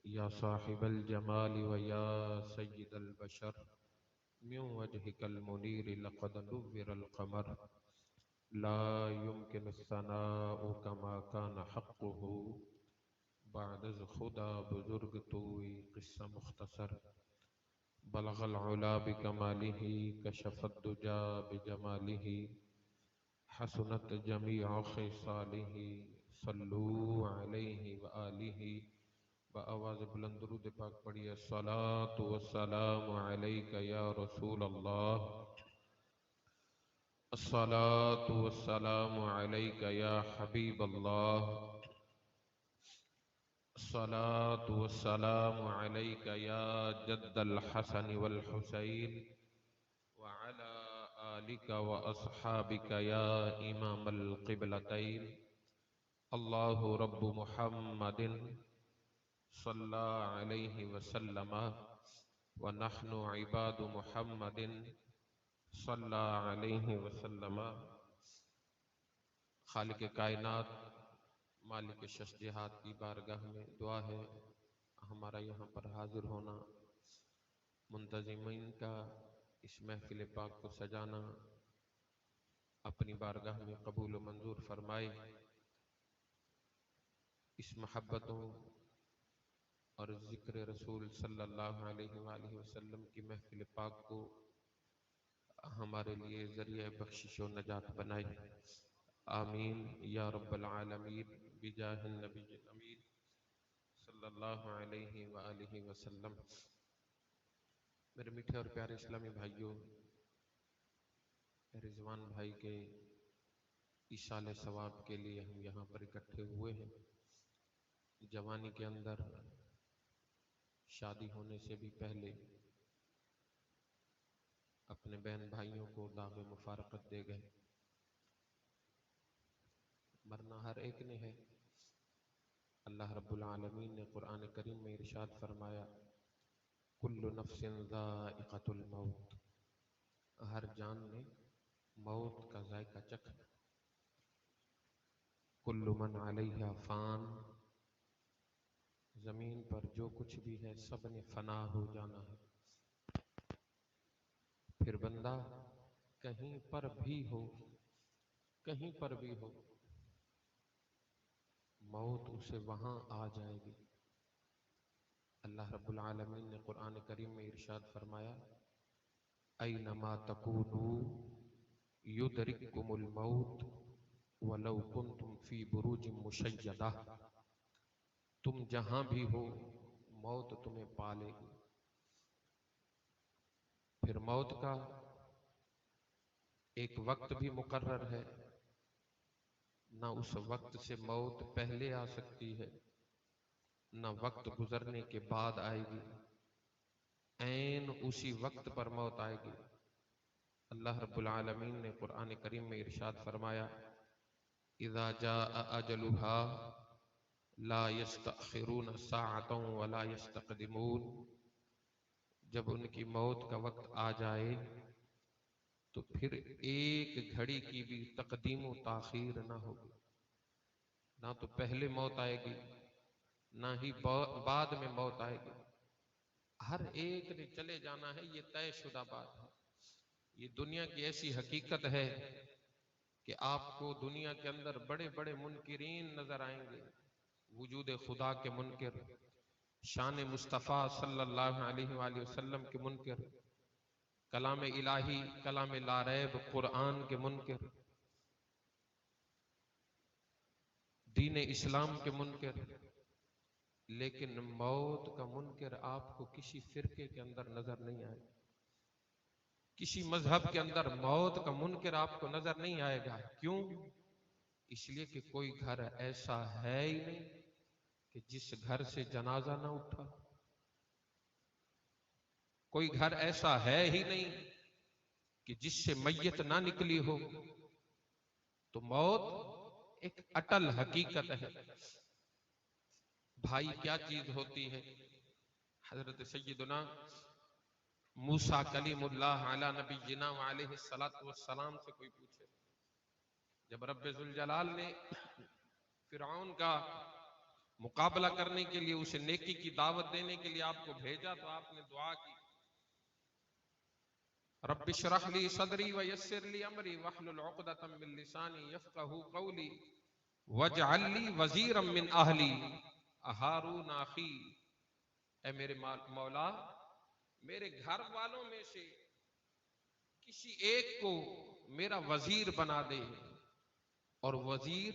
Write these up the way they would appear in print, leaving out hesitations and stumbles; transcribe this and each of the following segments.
یا صاحب الجمال و یا سید البشر من وجهك المنیر لقد نور القمر لا يمكن الثناء كما كان حقه بعد از خدا بزرگ توئی قصہ مختصر بلغ العلا بکمالہ کشف الدجا بجمالہ حسنت جمیع خصالہ صلو علیہ وآلہ بآواز بلند درود پاک پڑھیے الصلاۃ والسلام علیک یا رسول اللہ الصلاۃ والسلام علیک یا حبیب اللہ الصلاۃ والسلام علیک یا جد الحسن والحسین وعلى آلك وأصحابك يا إمام القبلتين الله رب محمد صلى عليه وسلم ونحن عباد محمد صلى عليه وسلم. خالق کائنات مالک شش جہات کی بارگاہ میں دعا ہے ہمارا یہاں پر حاضر ہونا، منتظمین کا اس محفل پاک کو سجانا اپنی بارگاہ میں قبول و منظور فرمائے. اس محبتوں اور ذکر رسول صلی اللہ علیہ وآلہ وسلم کی محفل پاک کو ہمارے لیے ذریعہ بخشش و نجات بنائے. آمین یا رب العالمین بجاہ النبی الامین صلی اللہ علیہ وآلہ وسلم. میرے میٹھے اور پیارے اسلامی بھائیوں، رضوان بھائی کے ایصال ثواب کے لیے ہم یہاں پر اکٹھے ہوئے ہیں. جوانی کے اندر شادی ہونے سے بھی پہلے اپنے بہن بھائیوں کو داغ مفارقت دے گئے. مرنا ہر ایک نے ہے. اللہ رب العالمین نے قرآن کریم میں ارشاد فرمایا کل نفس ذائقۃ الموت، ہر جان نے موت کا ذائقہ چکھا. کل من علیہا فان، زمین پر جو کچھ بھی ہے سب نے فنا ہو جانا ہے. پھر بندہ کہیں پر بھی ہو، کہیں پر بھی ہو، موت اسے وہاں آ جائے گی. اللہ رب العالمین نے قرآن کریم میں ارشاد فرمایا اینما تکونوا یدرککم الموت ولو کنتم فی بروج مشیدہ، تم جہاں بھی ہو موت تمہیں پا لے گی. پھر موت کا ایک وقت بھی مقرر ہے، نہ اس وقت سے موت پہلے آ سکتی ہے نہ وقت گزرنے کے بعد آئے گی، عین اسی وقت پر موت آئے گی. اللہ رب العالمین نے قرآن کریم میں ارشاد فرمایا اذا جاء اجلها لا يستأخرون ساعة ولا يستقدمون، جب ان کی موت کا وقت آ جائے تو پھر ایک گھڑی کی بھی تقدیم و تاخیر نہ ہوگی. نہ تو پہلے موت آئے گی نہ ہی بعد میں موت آئے گی. ہر ایک نے چلے جانا ہے، یہ طے شدہ بات ہے. یہ دنیا کی ایسی حقیقت ہے کہ آپ کو دنیا کے اندر بڑے بڑے منکرین نظر آئیں گے، وجود خدا کے منکر، شان مصطفیٰ صلی اللہ علیہ وآلہ وسلم کے منکر، کلام الہی، کلام لا ریب قرآن کے منکر، دین اسلام کے منکر. لیکن موت کا منکر آپ کو کسی فرقے کے اندر نظر نہیں آئے، کسی مذہب کے اندر موت کا منکر آپ کو نظر نہیں آئے گا. کیوں؟ اس لیے کہ کوئی گھر ایسا ہے ہی نہیں کہ جس گھر سے جنازہ نہ اٹھا، کوئی گھر ایسا ہے ہی نہیں کہ جس سے میت نہ نکلی ہو. تو موت ایک اٹل حقیقت ہے. بھائی کیا چیز ہوتی ہے؟ حضرت سیدنا موسیٰ کلیم اللہ علی نبینا وعلیہ السلام سے کوئی پوچھے، جب رب ذوالجلال نے فرعون کا مقابلہ کرنے کے لیے، اسے نیکی کی دعوت دینے کے لیے آپ کو بھیجا، تو آپ نے دعا کی، رب اشرح لی صدری ویسر لی امری واحلل عقدۃ من لسانی یفقهوا قولی واجعل لی وزیرا من اہلی ہارون اخی۔ اے میرے مولا، میرے گھر والوں میں سے کسی ایک کو میرا وزیر بنا دے، اور وزیر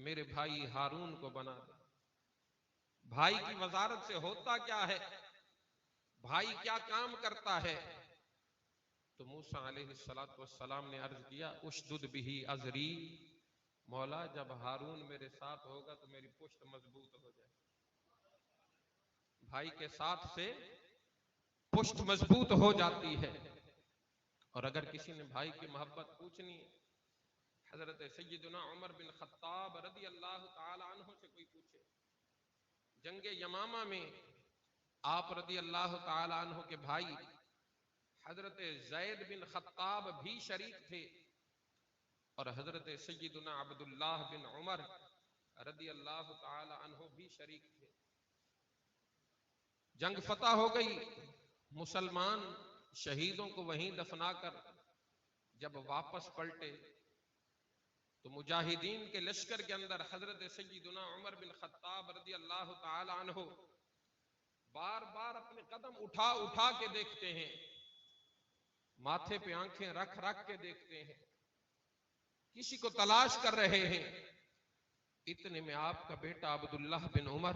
میرے بھائی ہارون کو بنا دے۔ بھائی کی وزارت سے ہوتا کیا ہے، بھائی کیا کام کرتا ہے؟ تو موسیٰ علیہ السلام نے عرض کیا، اشدد بہ ازری، مولا جب ہارون میرے ساتھ ہوگا تو میری پشت مضبوط ہو جائے۔ بھائی کے ساتھ سے پشت مضبوط ہو جاتی ہے۔ اور اگر کسی نے بھائی کی محبت پوچھنی ہے، حضرت سیدنا عمر بن خطاب رضی اللہ تعالی عنہ سے کوئی پوچھے، جنگ یمامہ میں آپ رضی اللہ تعالی عنہ کے بھائی حضرت زید بن خطاب بھی شریک تھے، اور حضرت سیدنا عبداللہ بن عمر رضی اللہ تعالی عنہ بھی شریک تھے۔ جنگ فتح ہو گئی، مسلمان شہیدوں کو وہیں دفنا کر جب واپس پلٹے تو مجاہدین کے لشکر کے اندر حضرت سیدنا عمر بن خطاب رضی اللہ تعالی عنہ بار بار اپنے قدم اٹھا اٹھا کے دیکھتے ہیں، ماتھے پہ آنکھیں رکھ رکھ کے دیکھتے ہیں، کسی کو تلاش کر رہے ہیں۔ اتنے میں آپ کا بیٹا عبداللہ بن عمر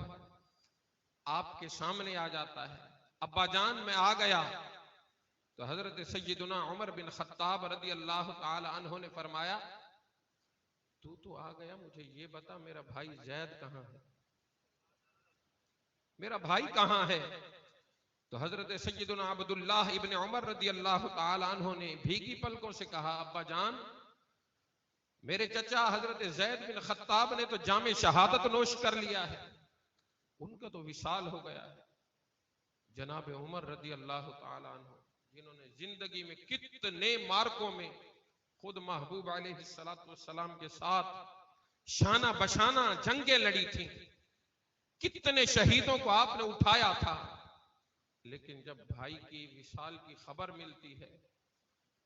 آپ کے سامنے آ جاتا ہے، ابا جان میں آ گیا۔ تو حضرت سیدنا عمر بن خطاب رضی اللہ تعالی عنہ نے فرمایا، تو آ گیا، مجھے یہ بتا میرا بھائی زید کہاں ہے، میرا بھائی کہاں ہے؟ تو حضرت سیدنا عبداللہ ابن عمر رضی اللہ تعالی عنہ نے بھیگی پلکوں سے کہا، ابا جان میرے چچا حضرت زید بن خطاب نے تو جام شہادت نوش کر لیا ہے، ان کا تو وصال ہو گیا ہے۔ جناب عمر رضی اللہ تعالی عنہ جنہوں نے زندگی میں کتنے مارکوں میں خود محبوب علیہ السلام کے ساتھ شانہ بشانہ جنگیں لڑی تھیں، کتنے شہیدوں کو آپ نے اٹھایا تھا، لیکن جب بھائی کی وصال کی خبر ملتی ہے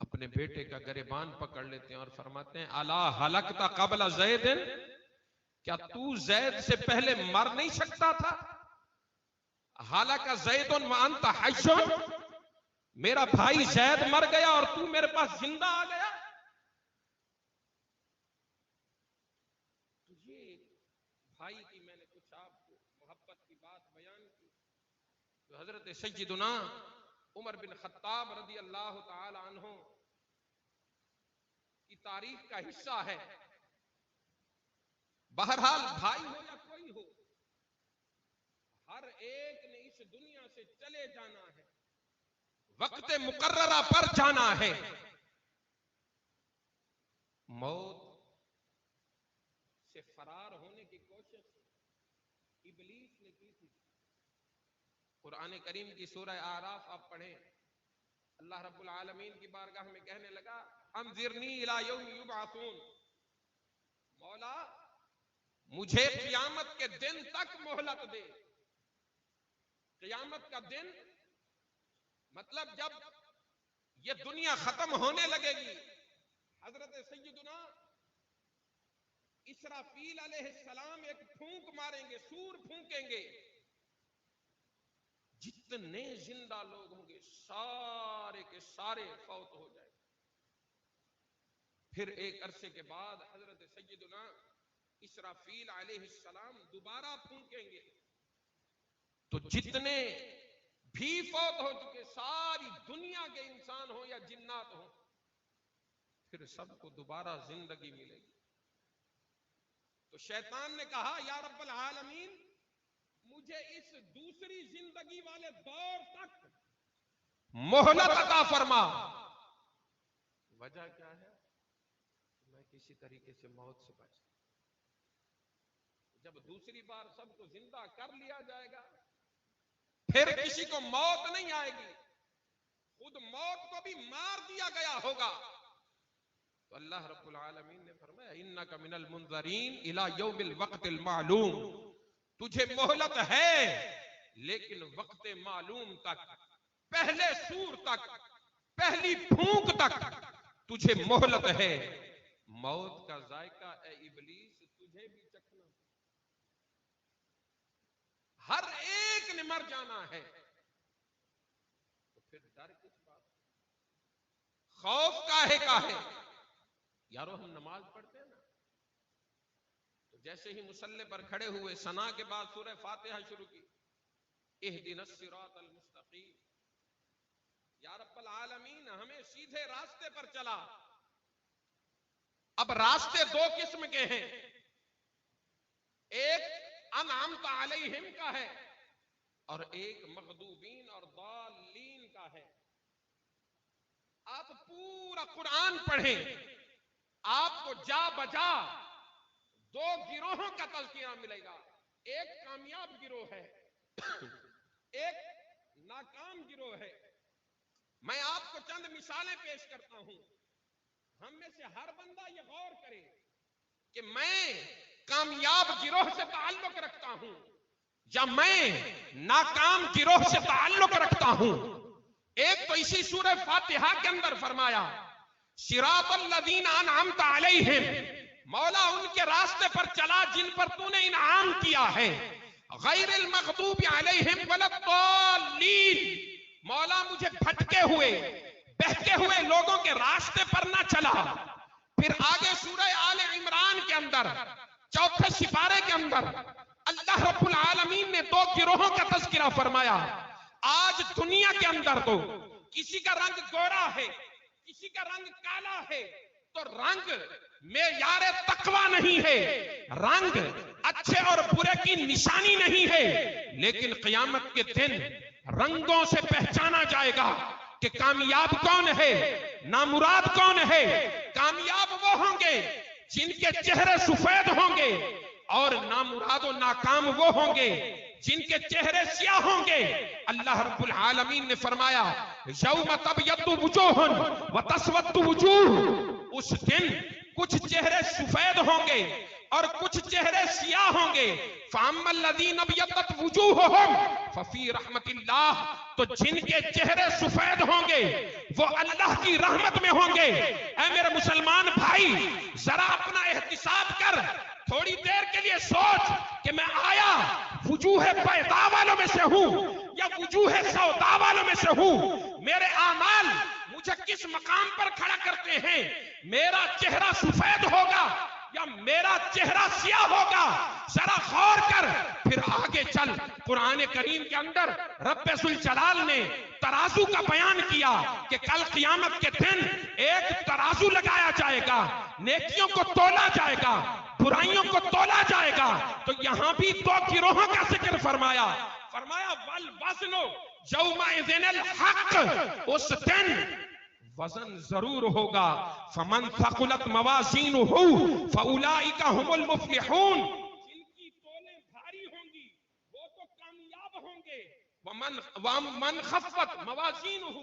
اپنے بیٹے کا گریبان پکڑ لیتے ہیں اور فرماتے ہیں، الا ہلکت قبل زید، کیا تو زید سے پہلے مر نہیں سکتا تھا؟ ہلک زید وانت حی، میرا بھائی زید مر گیا اور تو میرے پاس زندہ آ گیا۔ تو یہ بھائی کی میں نے کچھ آپ کو محبت کی بات بیان کی، تو حضرت سیدنا عمر بن خطاب رضی اللہ تعالی عنہ کی تاریخ کا حصہ ہے۔ بہرحال بھائی ہو یا کوئی ہو، ہر ایک نے اس دنیا سے چلے جانا ہے، وقت مقررہ پر جانا ہے۔ موت سے فرار ہونے کی کوشش ابلیس نے کی تھی۔ قرآن کریم کی سورہ اعراف آپ پڑھیں، اللہ رب العالمین کی بارگاہ میں کہنے لگا، انذرنی الی یوم یبعثون، مولا مجھے قیامت کے دن تک مہلت دے۔ قیامت کا دن مطلب جب یہ دنیا ختم ہونے لگے گی، حضرت سیدنا اسرافیل علیہ السلام ایک پھونک ماریں گے، سور پھونکیں گے، جتنے زندہ لوگ ہوں گے سارے کے سارے فوت ہو جائیں گے۔ پھر ایک عرصے کے بعد حضرت سیدنا اسرافیل علیہ السلام دوبارہ پھونکیں گے، تو جتنے بھی فوت ہو چکے ساری دنیا کے انسان ہوں یا جنات ہوں، پھر سب کو دوبارہ زندگی ملے گی۔ تو شیطان نے کہا، یا رب العالمین مجھے اس دوسری زندگی والے دور تک مہلت عطا فرما۔ وجہ کیا ہے؟ میں کسی طریقے سے موت سے بچ جاؤں۔ جب دوسری بار سب کو زندہ کر لیا جائے گا، پھر کسی کو موت نہیں آئے گی، خود موت کو بھی مار دیا گیا ہوگا۔ تو اللہ رب العالمین نے فرمایا، انک من المنذرین الی یوم الوقت المعلوم، تجھے مہلت ہے لیکن وقت معلوم تک، پہلے سور تک، پہلی پھونک تک تجھے مہلت ہے. موت کا ذائقہ اے ابلیس تجھے بھی چکھنا، ہر ایک نے مر جانا ہے. تو پھر ڈر کس بات، خوف کاہے کا ہے؟ یارو ہم نماز پڑھتے ہیں نا، تو جیسے ہی مصلی پر کھڑے ہوئے ثنا کے بعد سورہ فاتحہ شروع کی، اہدنا الصراط المستقیم، یا رب العالمین ہمیں سیدھے راستے پر چلا. اب راستے دو قسم کے ہیں، ایک انعمت علیہم کا ہے اور ایک مغضوبین اور ضالین کا ہے. آپ پورا قرآن پڑھیں، آپ کو جا بجا دو گروہوں کا تذکرہ ملے گا. ایک کامیاب گروہ ہے، ایک ناکام گروہ ہے. میں آپ کو چند مثالیں پیش کرتا ہوں. ہم میں سے ہر بندہ یہ غور کرے کہ میں کامیاب گروہ سے تعلق رکھتا ہوں یا میں ناکام گروہ سے تعلق رکھتا ہوں. ایک تو اسی سورہ فاتحہ کے اندر فرمایا صراط الذین انعمت علیہم، مولا ان کے راستے پر چلا جن پر تو نے انعام کیا ہے. غیر المغضوب علیہم ولا الضالین، مولا مجھے بھٹکے ہوئے بہکے ہوئے لوگوں کے راستے پر نہ چلا. پھر آگے سورہ آل عمران کے اندر چوتھے سپارے کے اندر اللہ رب العالمین نے دو گروہوں کا تذکرہ فرمایا. آج دنیا کے اندر تو کسی کا رنگ گورا ہے، کسی کا رنگ کالا ہے، تو رنگ معیار تقوی نہیں ہے، رنگ اچھے اور برے کی نشانی نہیں ہے. لیکن قیامت کے دن رنگوں سے پہچانا جائے گا کہ کامیاب کون ہے، نامراد کون ہے. کامیاب وہ ہوں گے جن کے چہرے سفید ہوں گے، اور نامراد و ناکام وہ ہوں گے جن کے چہرے سیاہ ہوں گے. اللہ رب العالمین نے فرمایا یوم تبیض وجوہ وتسود وجوہ، اس دن کچھ چہرے سفید ہوں گے اور کچھ چہرے سیاہ ہوں گے. فَأَمَّا الَّذِينَ ابْيَضَّتْ وُجُوهُهُمْ فَفِي رَحْمَةِ اللَّهِ، تو جن کے چہرے سفید ہوں گے وہ اللہ کی رحمت میں ہوں گے. اے میرے مسلمان بھائی، ذرا اپنا احتساب کر، تھوڑی دیر کے لیے سوچ کہ میں آیا وجوہ بیضاء والوں میں سے ہوں یا وجوہ سوداء والوں میں سے ہوں. میرے اعمال مجھے کس مقام پر کھڑا کرتے ہیں؟ میرا چہرہ سفید ہوگا یا میرا چہرہ سیاہ ہوگا؟ ذرا غور کر. پھر آگے چل، قرآن کریم کے اندر رب ذوالجلال نے ترازو کا بیان کیا کہ کل قیامت کے دن ایک ترازو لگایا جائے گا، نیکیوں کو تولا جائے گا، برائیوں کو تولا جائے گا. تو یہاں بھی دو گروہوں کا ذکر فرمایا والوزن یومئذ الحق، اس دن وزن ضرور ہوگا. فمن ثقلت موازینہ فاولئک هم المفلحون، جن کی تولیں بھاری ہوں گی وہ تو کامیاب ہوں گے. ومن خفت موازینہ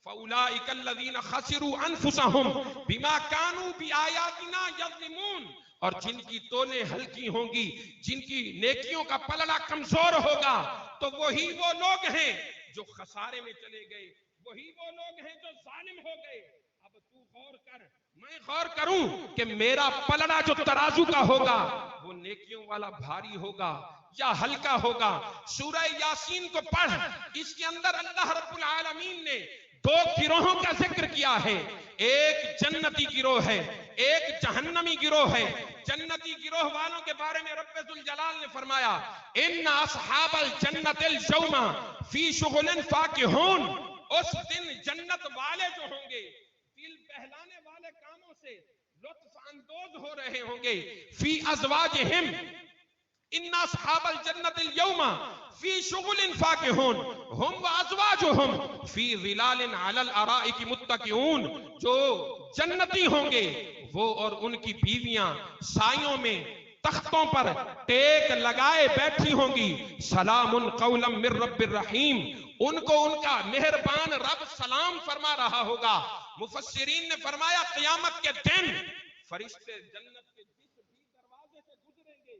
فاولئک الذین خسروا انفسهم بما كانوا بآیاتنا یظلمون، اور جن کی تولیں ہلکی ہوں گی، جن کی نیکیوں کا پلڑا کمزور ہوگا، تو وہی وہ لوگ ہیں جو خسارے میں چلے گئے، وہی وہ لوگ ہیں جو ظالم ہو گئے. اب تو غور کر، میں غور کروں کہ میرا پلڑا جو ترازو کا ہوگا وہ نیکیوں والا بھاری ہوگا یا ہلکا ہوگا. سورہ یاسین کو پڑھ، اس کے اندر اللہ رب العالمین نے دو گروہوں کا ذکر کیا ہے. ایک جنتی گروہ ہے، ایک جہنمی گروہ ہے. جنتی گروہ والوں کے بارے میں رب ذوالجلال نے فرمایا ان اصحاب الجنت اليوم فی شغل فاکہون، اس دن جنت والے جو ہوں گے دل بہلانے والے کاموں سے لطف اندوز ہو رہے ہوں گے. فی ازواجہم، ان اصحاب الجنت اليوم فی شغل فاکہون ہم وازواجہم فی ظلال علی الارائک متکئون، جو جنتی ہوں گے وہ اور ان کی بیویاں سایوں میں تختوں پر ٹیک لگائے بیٹھی ہوں گی. سلام قولا من رب الرحیم، ان کو ان کا مہربان رب سلام فرما رہا ہوگا. مفسرین نے فرمایا قیامت کے دن فرشتے جنت کے جس بھی دروازے سے گزریں گے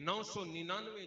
999